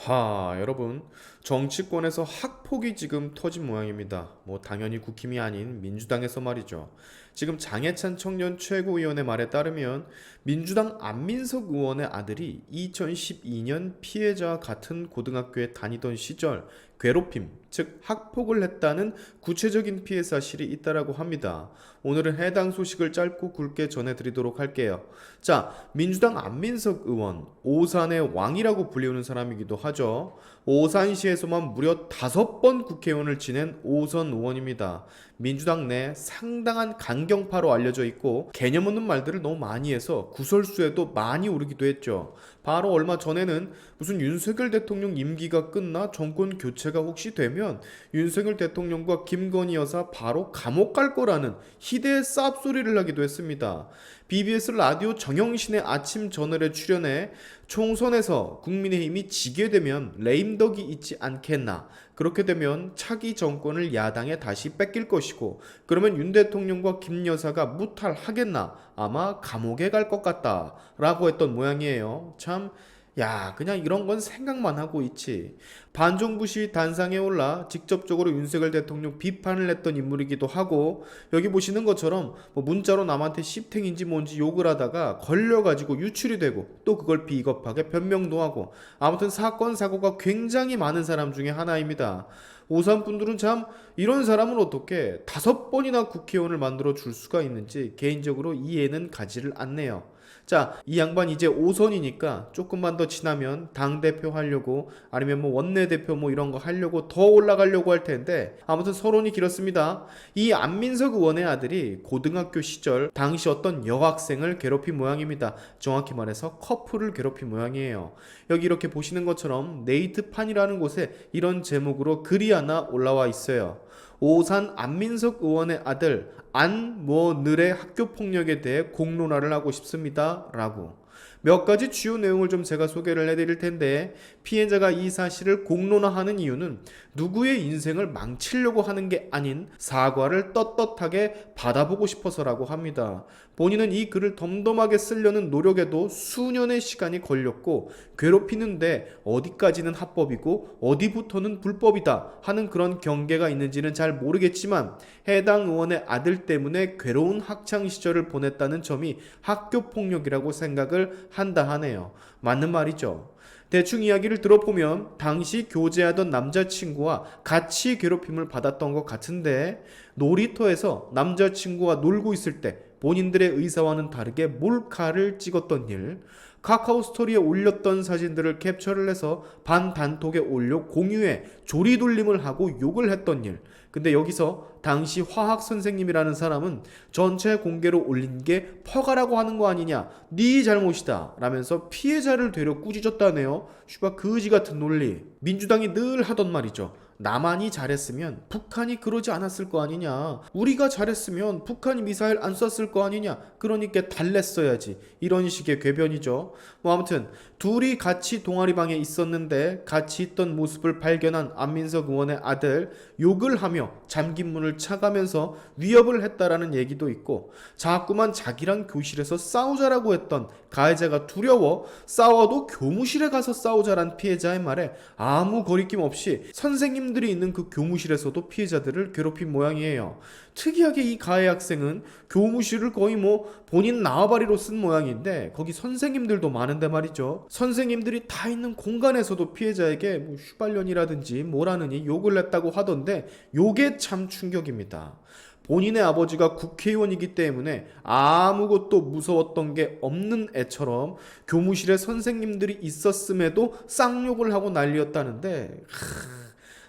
여러분, 정치권에서 학폭이 지금 터진 모양입니다. 당연히 국힘이 아닌 민주당에서 말이죠. 지금 장해찬 청년 최고위원의 말에 따르면 민주당 안민석 의원의 아들이 2012년 피해자와 같은 고등학교에 다니던 시절 괴롭힘, 즉 학폭을 했다는 구체적인 피해 사실이 있다라고 합니다. 오늘은 해당 소식을 짧고 굵게 전해드리도록 할게요. 자, 민주당 안민석 의원, 오산의 왕이라고 불리우는 사람이기도 하죠. 오산시에서만 무려 5번 국회의원을 지낸 오선 의원입니다. 민주당 내 상당한 강경파로 알려져 있고 개념 없는 말들을 너무 많이 해서 구설수에도 많이 오르기도 했죠. 바로 얼마 전에는 무슨 윤석열 대통령 임기가 끝나 정권 교체가 혹시 되면 윤석열 대통령과 김건희 여사 바로 감옥 갈 거라는 희대의 쌉소리를 하기도 했습니다. BBS 라디오 정영신의 아침 저널에 출연해 총선에서 국민의힘이 지게 되면 레임덕이 있지 않겠나. 그렇게 되면 차기 정권을 야당에 다시 뺏길 것이고 그러면 윤 대통령과 김 여사가 무탈하겠나. 아마 감옥에 갈 것 같다 라고 했던 모양이에요. 참, 그냥 이런 건 생각만 하고 있지. 반정부 시 단상에 올라 직접적으로 윤석열 대통령 비판을 했던 인물이기도 하고, 여기 보시는 것처럼 문자로 남한테 씹탱인지 뭔지 욕을 하다가 걸려가지고 유출이 되고 또 그걸 비겁하게 변명도 하고, 아무튼 사건 사고가 굉장히 많은 사람 중에 하나입니다. 오산 분들은 참 이런 사람은 어떻게 5번이나 국회의원을 만들어 줄 수가 있는지 개인적으로 이해는 가지를 않네요. 자, 이 양반 이제 5선이니까 조금만 더 지나면 당대표 하려고 아니면 원내대표 이런 거 하려고 더 올라가려고 할 텐데, 아무튼 서론이 길었습니다. 이 안민석 의원의 아들이 고등학교 시절 당시 어떤 여학생을 괴롭힌 모양입니다. 정확히 말해서 커플을 괴롭힌 모양이에요. 여기 이렇게 보시는 것처럼 네이트판이라는 곳에 이런 제목으로 글이 하나 올라와 있어요. 오산 안민석 의원의 아들 안뭐늘의 학교폭력에 대해 공론화를 하고 싶습니다 라고 몇 가지 주요 내용을 좀 제가 소개를 해드릴 텐데, 피해자가 이 사실을 공론화하는 이유는 누구의 인생을 망치려고 하는 게 아닌 사과를 떳떳하게 받아보고 싶어서라고 합니다. 본인은 이 글을 덤덤하게 쓰려는 노력에도 수년의 시간이 걸렸고 괴롭히는데 어디까지는 합법이고 어디부터는 불법이다 하는 그런 경계가 있는지는 잘 모르겠지만 해당 의원의 아들 때문에 괴로운 학창시절을 보냈다는 점이 학교폭력이라고 생각을 한다 하네요. 맞는 말이죠. 대충 이야기를 들어보면 당시 교제하던 남자친구와 같이 괴롭힘을 받았던 것 같은데, 놀이터에서 남자친구와 놀고 있을 때 본인들의 의사와는 다르게 몰카를 찍었던 일, 카카오 스토리에 올렸던 사진들을 캡처를 해서 반단톡에 올려 공유해 조리돌림을 하고 욕을 했던 일. 근데 여기서 당시 화학 선생님이라는 사람은 전체 공개로 올린 게 퍼가라고 하는 거 아니냐, 네 잘못이다 라면서 피해자를 되려 꾸짖었다네요. 슈바 거지 같은 논리. 민주당이 늘 하던 말이죠. 남한이 잘했으면 북한이 그러지 않았을 거 아니냐, 우리가 잘했으면 북한이 미사일 안 쐈을 거 아니냐, 그러니까 달랬어야지, 이런 식의 궤변이죠. 아무튼 둘이 같이 동아리방에 있었는데 같이 있던 모습을 발견한 안민석 의원의 아들, 욕을 하며 잠긴 문을 차가면서 위협을 했다라는 얘기도 있고, 자꾸만 자기랑 교실에서 싸우자라고 했던 가해자가 두려워 싸워도 교무실에 가서 싸우자란 피해자의 말에 아무 거리낌 없이 선생님들이 있는 그 교무실에서도 피해자들을 괴롭힌 모양이에요. 특이하게 이 가해 학생은 교무실을 거의 본인縄바리로 쓴 모양인데 거기 선생님들도 많은데 말이죠. 선생님들이 다 있는 공간에서도 피해자에게 휘발년이라든지 뭐라느니 욕을 냈다고 하던데, 요게 참 충격입니다. 본인의 아버지가 국회의원이기 때문에 아무것도 무서웠던 게 없는 애처럼 교무실에 선생님들이 있었음에도 쌍욕을 하고 난리였다는데,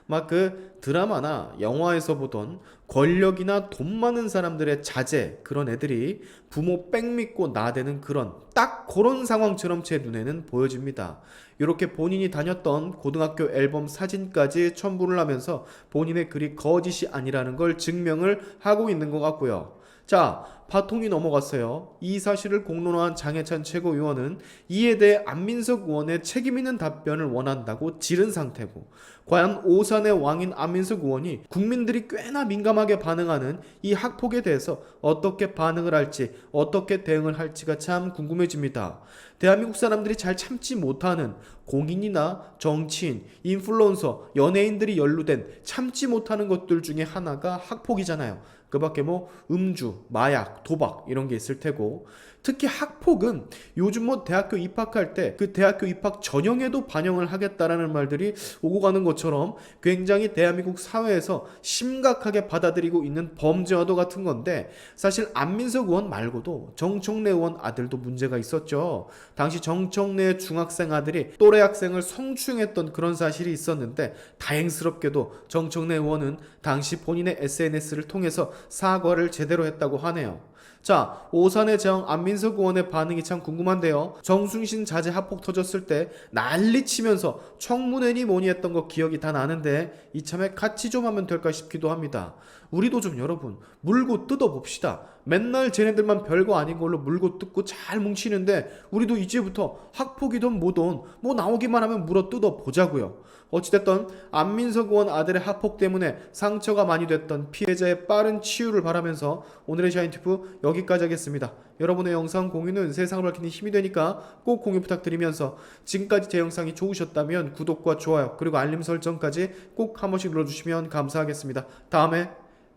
막 그 드라마나 영화에서 보던 권력이나 돈 많은 사람들의 자제, 그런 애들이 부모 빽 믿고 나대는 그런 딱 그런 상황처럼 제 눈에는 보여집니다. 이렇게 본인이 다녔던 고등학교 앨범 사진까지 첨부를 하면서 본인의 글이 거짓이 아니라는 걸 증명을 하고 있는 것 같고요. 자, 파통이 넘어갔어요. 이 사실을 공론화한 장해찬 최고위원은 이에 대해 안민석 의원의 책임 있는 답변을 원한다고 지른 상태고, 과연 오산의 왕인 안민석 의원이 국민들이 꽤나 민감하게 반응하는 이 학폭에 대해서 어떻게 반응을 할지, 어떻게 대응을 할지가 참 궁금해집니다. 대한민국 사람들이 잘 참지 못하는 공인이나 정치인, 인플루언서, 연예인들이 연루된 참지 못하는 것들 중에 하나가 학폭이잖아요. 그 밖에 뭐 음주, 마약, 도박 이런 게 있을 테고, 특히 학폭은 요즘 뭐 대학교 입학할 때 그 대학교 입학 전형에도 반영을 하겠다라는 말들이 오고 가는 것처럼 굉장히 대한민국 사회에서 심각하게 받아들이고 있는 범죄와도 같은 건데, 사실 안민석 의원 말고도 정청래 의원 아들도 문제가 있었죠. 당시 정청래 중학생 아들이 또래 학생을 성추행했던 그런 사실이 있었는데, 다행스럽게도 정청래 의원은 당시 본인의 SNS를 통해서 사과를 제대로 했다고 하네요. 자, 오산의 정 안민석 의원의 반응이 참 궁금한데요. 정순신 자제 학폭 터졌을 때 난리치면서 청문회니 뭐니 했던 거 기억이 다 나는데, 이참에 같이 좀 하면 될까 싶기도 합니다. 우리도 좀 여러분 물고 뜯어봅시다. 맨날 쟤네들만 별거 아닌 걸로 물고 뜯고 잘 뭉치는데, 우리도 이제부터 학폭이든 뭐든 뭐 나오기만 하면 물어 뜯어보자고요. 어찌됐든 안민석 의원 아들의 학폭 때문에 상처가 많이 됐던 피해자의 빠른 치유를 바라면서 오늘의 샤인티프 여기까지 하겠습니다. 여러분의 영상 공유는 세상을 밝히는 힘이 되니까 꼭 공유 부탁드리면서, 지금까지 제 영상이 좋으셨다면 구독과 좋아요 그리고 알림 설정까지 꼭 한 번씩 눌러주시면 감사하겠습니다. 다음에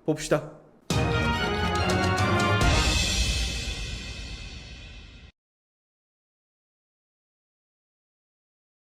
봅시다.